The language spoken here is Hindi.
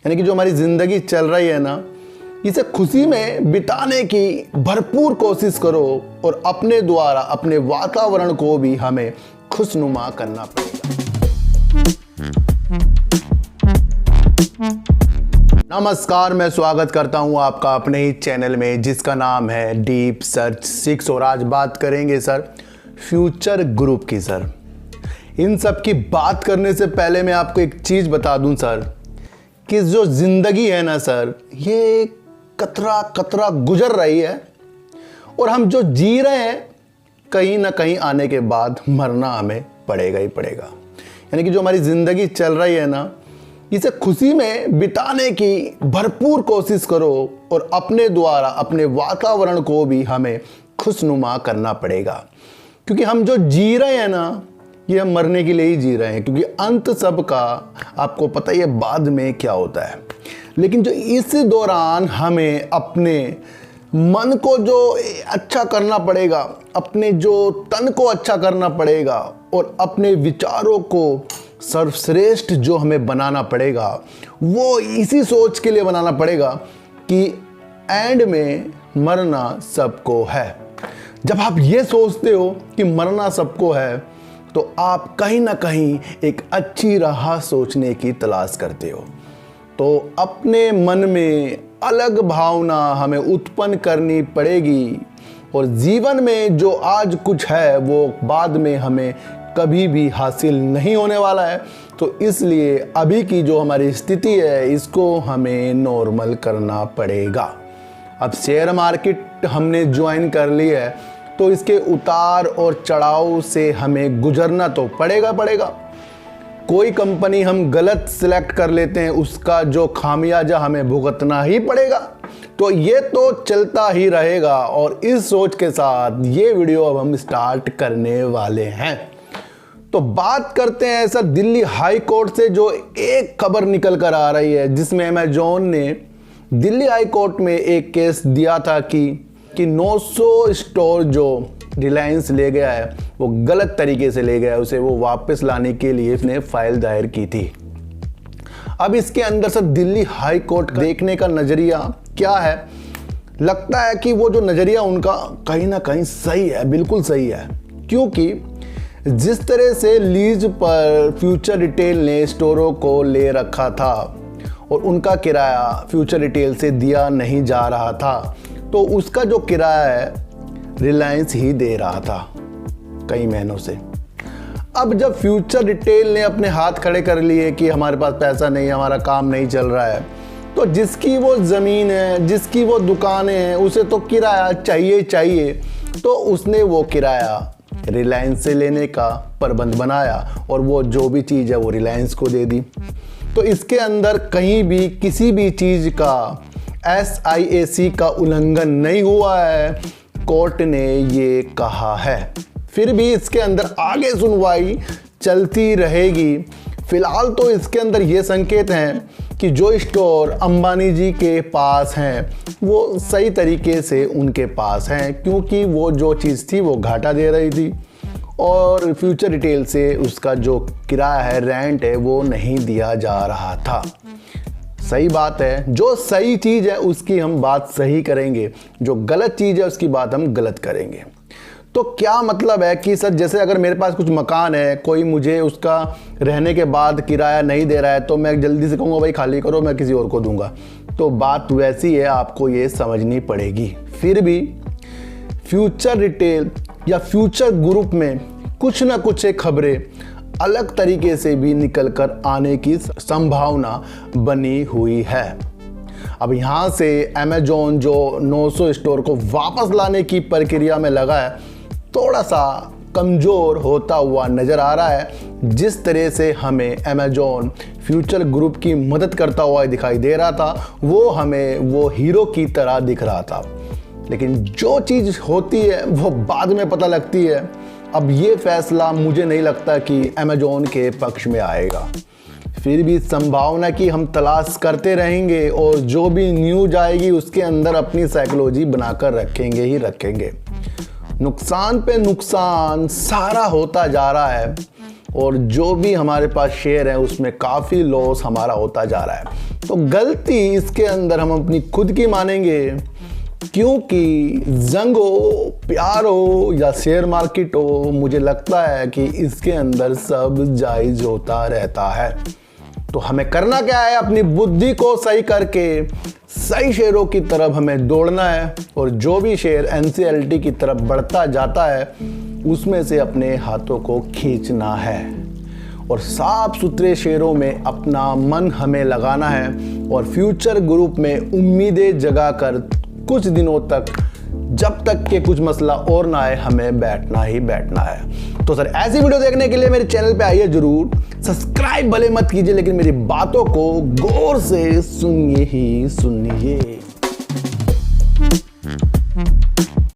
यानी कि जो हमारी ज़िंदगी चल रही है ना, इसे खुशी में बिताने की भरपूर कोशिश करो और अपने द्वारा अपने वातावरण को भी हमें खुशनुमा करना पड़ेगा। नमस्कार, मैं स्वागत करता हूं आपका अपने ही चैनल में जिसका नाम है डीप सर्च 6। और आज बात करेंगे सर फ्यूचर ग्रुप की। सर इन सब की बात करने से पहले मैं आपको एक चीज़ बता दूं सर, कि जो ज़िंदगी है ना सर, ये कतरा कतरा गुजर रही है और हम जो जी रहे हैं कहीं ना कहीं आने के बाद मरना हमें पड़ेगा ही पड़ेगा। यानी कि जो हमारी ज़िंदगी चल रही है ना, इसे खुशी में बिताने की भरपूर कोशिश करो और अपने द्वारा अपने वातावरण को भी हमें खुशनुमा करना पड़ेगा। क्योंकि हम जो जी रहे हैं ना, ये हम मरने के लिए ही जी रहे हैं, क्योंकि अंत सब का आपको पता ही है बाद में क्या होता है। लेकिन जो इस दौरान हमें अपने मन को जो अच्छा करना पड़ेगा, अपने जो तन को अच्छा करना पड़ेगा और अपने विचारों को सर्वश्रेष्ठ जो हमें बनाना पड़ेगा, वो इसी सोच के लिए बनाना पड़ेगा कि एंड में मरना सबको है। जब आप ये सोचते हो कि मरना सबको है, तो आप कहीं ना कहीं एक अच्छी राह सोचने की तलाश करते हो। तो अपने मन में अलग भावना हमें उत्पन्न करनी पड़ेगी और जीवन में जो आज कुछ है वो बाद में हमें कभी भी हासिल नहीं होने वाला है। तो इसलिए अभी की जो हमारी स्थिति है, इसको हमें नॉर्मल करना पड़ेगा। अब शेयर मार्केट हमने ज्वाइन कर ली है, तो इसके उतार और चढ़ाव से हमें गुजरना तो पड़ेगा। कोई कंपनी हम गलत सिलेक्ट कर लेते हैं, उसका जो खामियाजा हमें भुगतना ही पड़ेगा। तो ये तो चलता ही रहेगा। और इस सोच के साथ ये वीडियो अब हम स्टार्ट करने वाले हैं। तो बात करते हैं सर दिल्ली हाई कोर्ट से जो एक खबर निकल कर आ रही है, जिसमें अमेजॉन ने दिल्ली हाई कोर्ट में एक केस दिया था कि 900 स्टोर जो रिलायंस ले गया है वो गलत तरीके से ले गया है, उसे वो वापस लाने के लिए इसने फाइल दायर की थी। अब इसके अंदर सर दिल्ली हाई कोर्ट का देखने का नज़रिया क्या है? लगता है कि वो जो नज़रिया उनका कहीं ना कहीं सही है, बिल्कुल सही है। क्योंकि जिस तरह से लीज पर फ्यूचर रिटेल ने स्टोरों को ले रखा था और उनका किराया फ्यूचर रिटेल से दिया नहीं जा रहा था, तो उसका जो किराया है रिलायंस ही दे रहा था कई महीनों से। अब जब फ्यूचर रिटेल ने अपने हाथ खड़े कर लिए कि हमारे पास पैसा नहीं है, हमारा काम नहीं चल रहा है, तो जिसकी वो ज़मीन है, जिसकी वो दुकानें हैं, उसे तो किराया चाहिए। तो उसने वो किराया रिलायंस से लेने का प्रबंध बनाया और वो जो भी चीज़ है वो रिलायंस को दे दी। तो इसके अंदर कहीं भी किसी भी चीज़ का SIAC का उल्लंघन नहीं हुआ है, कोर्ट ने ये कहा है। फिर भी इसके अंदर आगे सुनवाई चलती रहेगी। फिलहाल तो इसके अंदर ये संकेत हैं कि जो स्टोर अंबानी जी के पास हैं वो सही तरीके से उनके पास हैं, क्योंकि वो जो चीज़ थी वो घाटा दे रही थी और फ्यूचर रिटेल से उसका जो किराया है, रेंट है, वो नहीं दिया जा रहा था। सही बात है, जो सही चीज़ है उसकी हम बात सही करेंगे, जो गलत चीज़ है उसकी बात हम गलत करेंगे। तो क्या मतलब है कि सर जैसे अगर मेरे पास कुछ मकान है, कोई मुझे उसका रहने के बाद किराया नहीं दे रहा है, तो मैं जल्दी से कहूँगा भाई खाली करो, मैं किसी और को दूंगा। तो बात वैसी है, आपको ये समझनी पड़ेगी। फिर भी फ्यूचर रिटेल या फ्यूचर ग्रुप में कुछ ना कुछ एक खबरें अलग तरीके से भी निकल कर आने की संभावना बनी हुई है। अब यहाँ से अमेजॉन जो 900 स्टोर को वापस लाने की प्रक्रिया में लगा है, थोड़ा सा कमज़ोर होता हुआ नज़र आ रहा है। जिस तरह से हमें अमेजॉन फ्यूचर ग्रुप की मदद करता हुआ दिखाई दे रहा था, वो हमें वो हीरो की तरह दिख रहा था। लेकिन जो चीज़ होती है वो बाद में पता लगती है। अब ये फैसला मुझे नहीं लगता कि अमेजॉन के पक्ष में आएगा। फिर भी संभावना की हम तलाश करते रहेंगे और जो भी न्यूज आएगी उसके अंदर अपनी साइकोलॉजी बनाकर रखेंगे ही रखेंगे। नुकसान पे नुकसान सारा होता जा रहा है और जो भी हमारे पास शेयर है उसमें काफ़ी लॉस हमारा होता जा रहा है। तो गलती इसके अंदर हम अपनी खुद की मानेंगे, क्योंकि जंग हो, प्यार हो या शेयर मार्केट हो, मुझे लगता है कि इसके अंदर सब जायज होता रहता है। तो हमें करना क्या है, अपनी बुद्धि को सही करके सही शेयरों की तरफ हमें दौड़ना है, और जो भी शेयर NCLT की तरफ बढ़ता जाता है उसमें से अपने हाथों को खींचना है, और साफ सुथरे शेयरों में अपना मन हमें लगाना है, और फ्यूचर ग्रुप में उम्मीदें जगाकर कुछ दिनों तक, जब तक के कुछ मसला और ना आए, हमें बैठना ही बैठना है। तो सर ऐसी वीडियो देखने के लिए मेरे चैनल पे आइए जरूर, सब्सक्राइब भले मत कीजिए लेकिन मेरी बातों को गौर से सुनिए ही सुनिए।